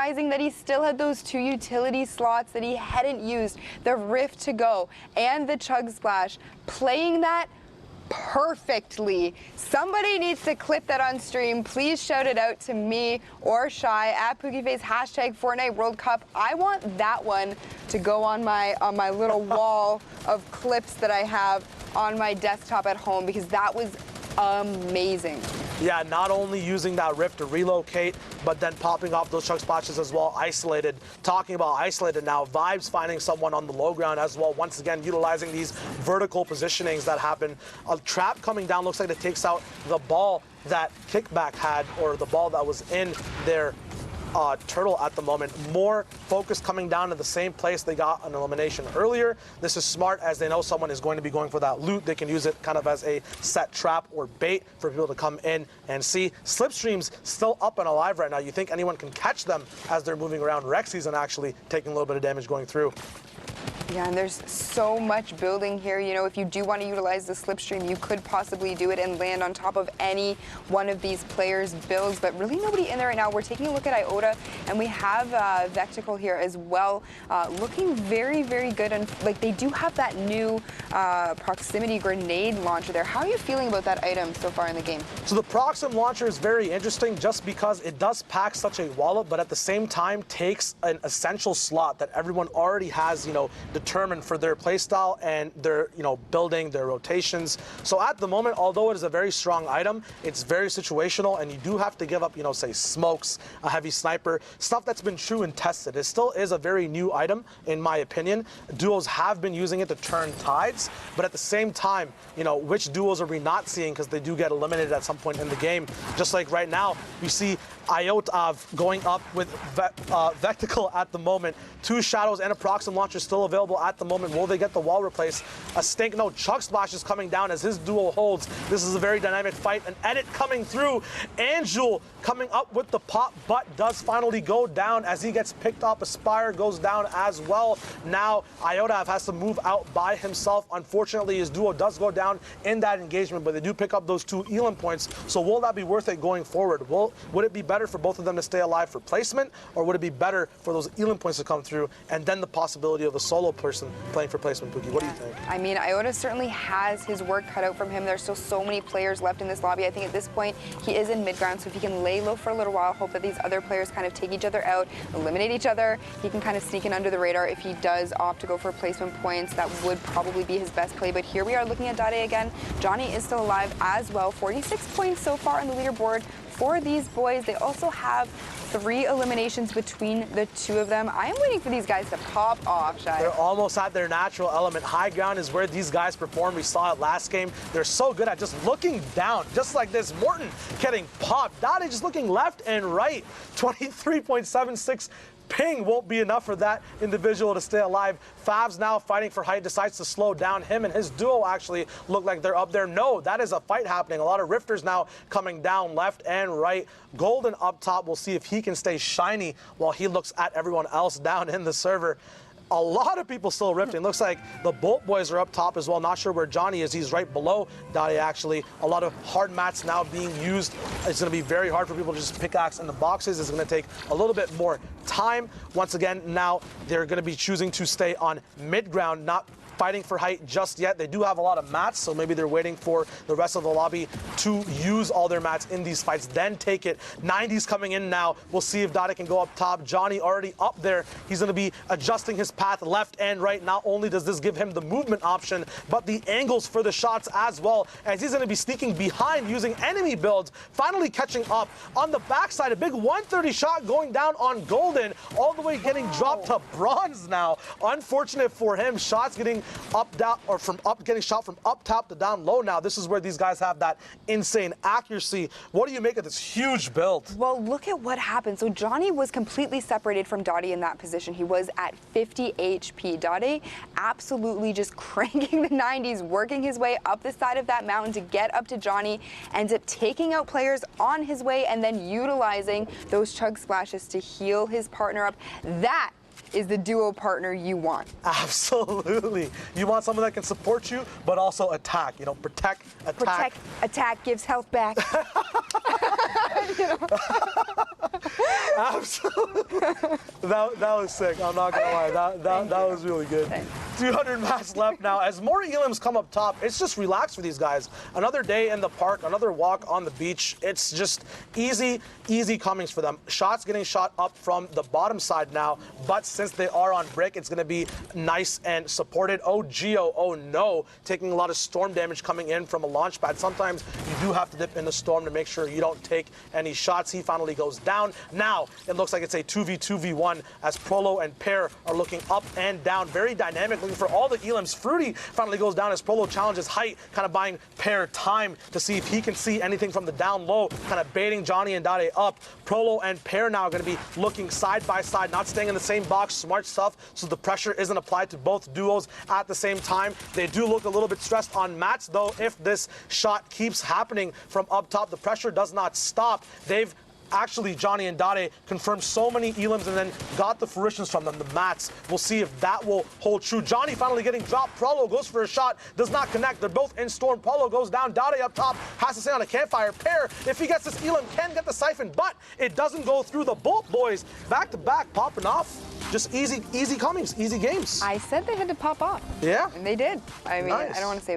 realizing that he still had those 2 utility slots that he hadn't used, the Rift to go and the Chug Splash, playing that perfectly. Somebody needs to clip that on stream. Please shout it out to me or Shy at PookieFace, hashtag Fortnite World Cup. I want that one to go on my little wall of clips that I have on my desktop at home, because that was amazing. Yeah, not only using that Rift to relocate, but then popping off those Chug Splashes as well, isolated. Talking about isolated now, Vibes finding someone on the low ground as well, once again utilizing these vertical positionings that happen. A trap coming down, looks like it takes out the ball that Kickback had, or the ball that was in their turtle at the moment. More focus coming down to the same place they got an elimination earlier. This is smart, as they know someone is going to be going for that loot. They can use it kind of as a set trap or bait for people to come in and see. Slipstream's still up and alive right now. You think anyone can catch them as they're moving around. Rexy's actually taking a little bit of damage going through. Yeah, and there's so much building here. You know, if you do want to utilize the slipstream, you could possibly do it and land on top of any one of these players' builds, but really nobody in there right now. We're taking a look at Iota, and we have Vectical here as well, looking very, very good. And like, they do have that new proximity grenade launcher there. How are you feeling about that item so far in the game? So the Proxim launcher is very interesting just because it does pack such a wallop, but at the same time takes an essential slot that everyone already has, you know, determined for their playstyle and their, you know, building, their rotations. So at the moment, although it is a very strong item, it's very situational, and you do have to give up, you know, say smokes, a heavy sniper, stuff that's been true and tested. It still is a very new item, in my opinion. Duos have been using it to turn tides, but at the same time, you know, which duos are we not seeing, because they do get eliminated at some point in the game. Just like right now, you see Iota going up with Vectical at the moment. 2 Shadows and a Proxim launcher still available at the moment. Will they get the wall replaced? A Stink, no, Chug Splash is coming down as his duo holds. This is a very dynamic fight. An edit coming through. Angel coming up with the pop, but does finally go down as he gets picked up. Aspire goes down as well. Now Iota has to move out by himself. Unfortunately, his duo does go down in that engagement, but they do pick up those 2 Elam points. So will that be worth it going forward? Would it be better for both of them to stay alive for placement, or would it be better for those Elam points to come through and then the possibility of a solo person playing for placement? Pookie, what do you think? I mean, Iota certainly has his work cut out from him. There's still so many players left in this lobby. I think at this point he is in mid-ground, so if he can lay low for a little while, hope that these other players kind of take each other out, eliminate each other, he can kind of sneak in under the radar. If he does opt to go for placement points, that would probably be his best play. But here we are looking at Dade again. Johnny is still alive as well. 46 points so far on the leaderboard for these boys. They also have 3 eliminations between the 2 of them. I am waiting for these guys to pop off, Shai. They're almost at their natural element. High ground is where these guys perform. We saw it last game. They're so good at just looking down, just like this. Morton getting popped. Dade just looking left and right. 23.76 ping won't be enough for that individual to stay alive. Favs now fighting for height, decides to slow down. Him and his duo actually look like they're up there. No, that is a fight happening. A lot of Rifters now coming down left and right. Golden up top. We'll see if he can stay shiny while he looks at everyone else down in the server. A lot of people still rifting. Looks like the Bolt boys are up top as well. Not sure where Johnny is. He's right below Dade, actually. A lot of hard mats now being used. It's going to be very hard for people to just pickaxe in the boxes. It's going to take a little bit more time. Once again, now they're going to be choosing to stay on mid-ground, not fighting for height just yet. They do have a lot of mats, so maybe they're waiting for the rest of the lobby to use all their mats in these fights, then take it. 90's coming in now. We'll see if Dade can go up top. Johnny already up there. He's going to be adjusting his path left and right. Not only does this give him the movement option, but the angles for the shots as well, as he's going to be sneaking behind using enemy builds, finally catching up. On the backside, a big 130 shot going down on Golden, all the way getting dropped to bronze now. Unfortunate for him. Shots getting up, down, or from up, getting shot from up top to down low now. This is where these guys have that insane accuracy. What do you make of this huge build? Well, look at what happened. So Johnny was completely separated from Dade in that position. He was at 50 HP. Dade absolutely just cranking the 90s, working his way up the side of that mountain to get up to Johnny, ends up taking out players on his way and then utilizing those chug splashes to heal his partner up. That is the duo partner you want. Absolutely. You want someone that can support you, but also attack. You know, protect, attack. Protect, attack, gives health back. You know? Absolutely. That was sick. I'm not gonna lie. That was really good. 200 mats left now. As more elims come up top, it's just relaxed for these guys. Another day in the park, another walk on the beach. It's just easy comings for them. Shots getting shot up from the bottom side now, but since they are on brick, it's gonna be nice and supported. Oh, Geo, oh no, taking a lot of storm damage coming in from a launch pad. Sometimes you do have to dip in the storm to make sure you don't take any shots. He finally goes down. Now, it looks like it's a 2v1 as Prolo and Pear are looking up and down. Very dynamic, looking for all the elims. Fruity finally goes down as Prolo challenges height, kind of buying Pear time to see if he can see anything from the down low, kind of baiting Johnny and Dade up. Prolo and Pear now going to be looking side by side, not staying in the same box. Smart stuff, so the pressure isn't applied to both duos at the same time. They do look a little bit stressed on mats, though. If this shot keeps happening from up top, the pressure does not stop. They've actually, Johnny and Dade confirmed so many elims and then got the fruitions from them, the mats. We'll see if that will hold true. Johnny finally getting dropped. Prolo goes for a shot, does not connect. They're both in storm. Prolo goes down. Dade up top has to stay on a campfire. Pear, if he gets this elim, can get the siphon, but it doesn't go through. The Bolt boys back to back popping off. Just easy comings, easy games. I said they had to pop off. Yeah. And they did. I mean, Nice. I don't want to say it was